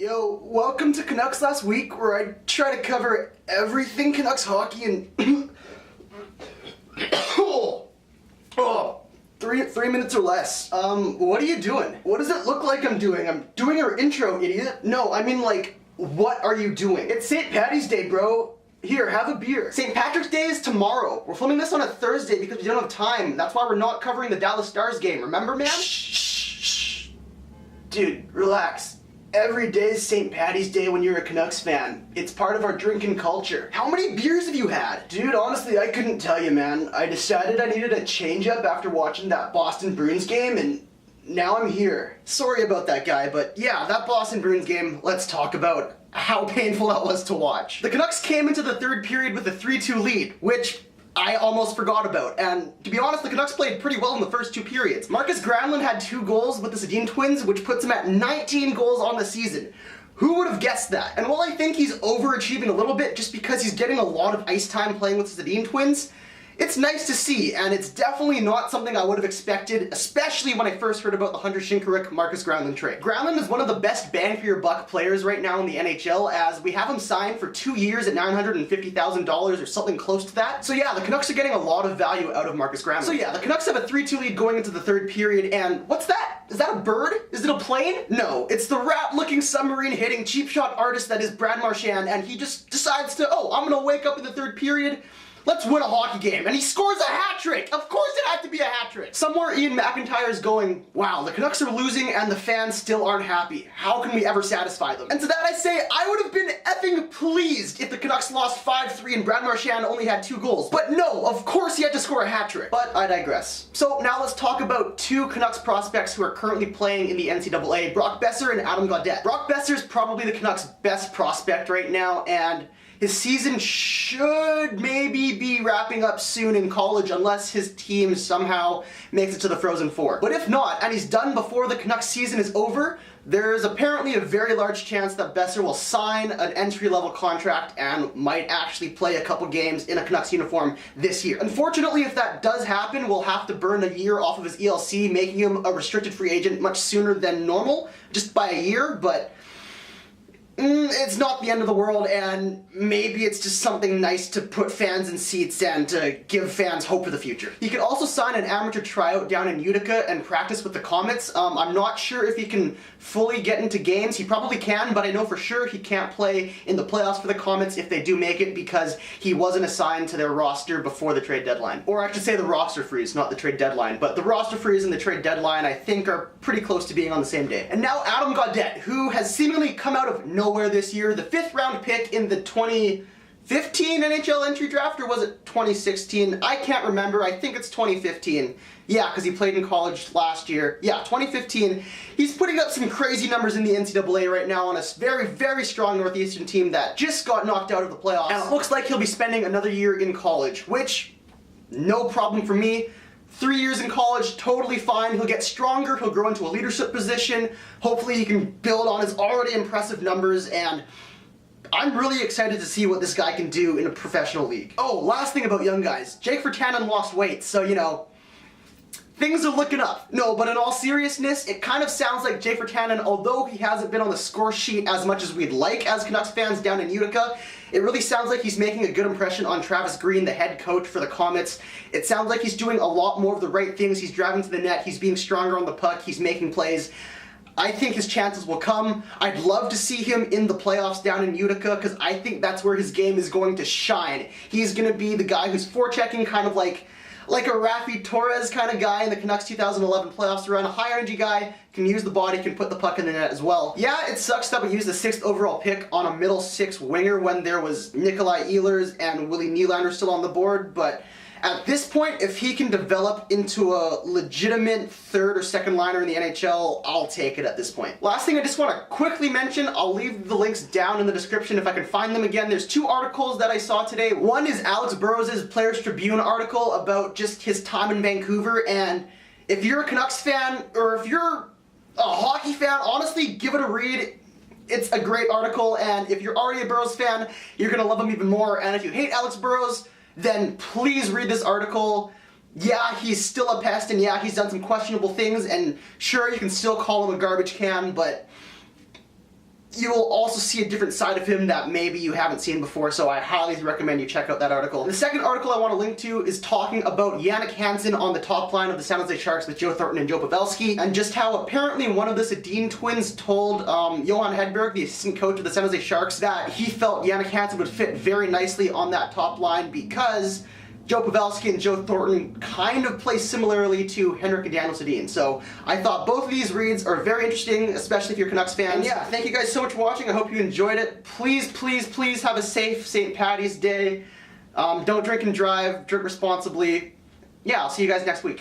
Yo, welcome to Canucks Last Week, where I try to cover everything Canucks hockey in three minutes or less. What are you doing? What does it look like I'm doing? I'm doing our intro, idiot. No, I mean like, what are you doing? It's St. Paddy's Day, bro. Here, have a beer. St. Patrick's Day is tomorrow. We're filming this on a Thursday because we don't have time. That's why we're not covering the Dallas Stars game, remember, man? Shh. Dude, relax. Every day is St. Paddy's Day when you're a Canucks fan. It's part of our drinking culture. How many beers have you had? Dude, honestly, I couldn't tell you, man. I decided I needed a change-up after watching that Boston Bruins game, and now I'm here. Sorry about that, guy, but yeah, that Boston Bruins game, let's talk about how painful that was to watch. The Canucks came into the third period with a 3-2 lead, which I almost forgot about, and to be honest, the Canucks played pretty well in the first two periods. Marcus Granlund had 2 goals with the Sedin twins, which puts him at 19 goals on the season. Who would have guessed that? And while I think he's overachieving a little bit just because he's getting a lot of ice time playing with the Sedin twins, it's nice to see, and it's definitely not something I would have expected, especially when I first heard about the Hunter Shinkaruk Marcus Granlund trade. Granlund is one of the best bang for your buck players right now in the NHL, as we have him signed for 2 years at $950,000 or something close to that. So yeah, the Canucks are getting a lot of value out of Marcus Granlund. So yeah, the Canucks have a 3-2 lead going into the third period, and what's that? Is that a bird? Is it a plane? No, it's the rat-looking submarine-hitting cheap shot artist that is Brad Marchand, and he just decides to, I'm gonna wake up in the third period, let's win a hockey game, and he scores a hat trick! Of course it had to be a hat trick! Somewhere Ian McIntyre is going, wow, the Canucks are losing and the fans still aren't happy. How can we ever satisfy them? And to that I say, I would have been effing pleased if the Canucks lost 5-3 and Brad Marchand only had 2 goals. But no, of course he had to score a hat trick. But I digress. So now let's talk about 2 Canucks prospects who are currently playing in the NCAA, Brock Boeser and Adam Gaudette. Brock Boeser is probably the Canucks' best prospect right now, and his season should maybe be wrapping up soon in college unless his team somehow makes it to the Frozen Four. But if not, and he's done before the Canucks season is over, there's apparently a very large chance that Boeser will sign an entry-level contract and might actually play a couple games in a Canucks uniform this year. Unfortunately, if that does happen, we'll have to burn a year off of his ELC, making him a restricted free agent much sooner than normal, just by a year, but it's not the end of the world, and maybe it's just something nice to put fans in seats and to give fans hope for the future. He could also sign an amateur tryout down in Utica and practice with the Comets. I'm not sure if he can fully get into games. He probably can, but I know for sure he can't play in the playoffs for the Comets if they do make it because he wasn't assigned to their roster before the trade deadline. Or I should say the roster freeze, not the trade deadline. But the roster freeze and the trade deadline, I think, are pretty close to being on the same day. And now Adam Gaudette, who has seemingly come out of nowhere this year, the 5th round pick in the 2015 NHL entry draft, or was it 2016? I can't remember. I think it's 2015. Yeah, because he played in college last year. Yeah, 2015. He's putting up some crazy numbers in the NCAA right now on a very, very strong Northeastern team that just got knocked out of the playoffs. And it looks like he'll be spending another year in college, which, no problem for me. 3 years in college, totally fine. He'll get stronger, he'll grow into a leadership position. Hopefully he can build on his already impressive numbers, and I'm really excited to see what this guy can do in a professional league. Oh, last thing about young guys. Jake Virtanen lost weight, so you know, things are looking up. No, but in all seriousness, it kind of sounds like Jake Virtanen, although he hasn't been on the score sheet as much as we'd like as Canucks fans down in Utica, it really sounds like he's making a good impression on Travis Green, the head coach for the Comets. It sounds like he's doing a lot more of the right things. He's driving to the net, he's being stronger on the puck, he's making plays. I think his chances will come. I'd love to see him in the playoffs down in Utica because I think that's where his game is going to shine. He's going to be the guy who's forechecking, kind of like a Rafi Torres kind of guy in the Canucks 2011 playoffs run. A high energy guy, can use the body, can put the puck in the net as well. Yeah, it sucks that we used the 6th overall pick on a middle 6 winger when there was Nikolai Ehlers and Willie Nylander still on the board, but at this point, if he can develop into a legitimate 3rd or 2nd liner in the NHL, I'll take it at this point. Last thing I just want to quickly mention, I'll leave the links down in the description if I can find them again. There's 2 articles that I saw today. One is Alex Burrows' Players Tribune article about just his time in Vancouver, and if you're a Canucks fan, or if you're a hockey fan, honestly, give it a read. It's a great article, and if you're already a Burrows fan, you're going to love him even more, and if you hate Alex Burrows, then please read this article. Yeah, he's still a pest, and yeah, he's done some questionable things, and sure, you can still call him a garbage can, but you will also see a different side of him that maybe you haven't seen before, so I highly recommend you check out that article. The second article I want to link to is talking about Jannik Hansen on the top line of the San Jose Sharks with Joe Thornton and Joe Pavelski, and just how apparently one of the Sedin twins told Johan Hedberg, the assistant coach of the San Jose Sharks, that he felt Jannik Hansen would fit very nicely on that top line because Joe Pavelski and Joe Thornton kind of play similarly to Henrik and Daniel Sedin. So I thought both of these reads are very interesting, especially if you're Canucks fans. And yeah, thank you guys so much for watching. I hope you enjoyed it. Please, please, please have a safe St. Paddy's Day. Don't drink and drive. Drink responsibly. Yeah, I'll see you guys next week.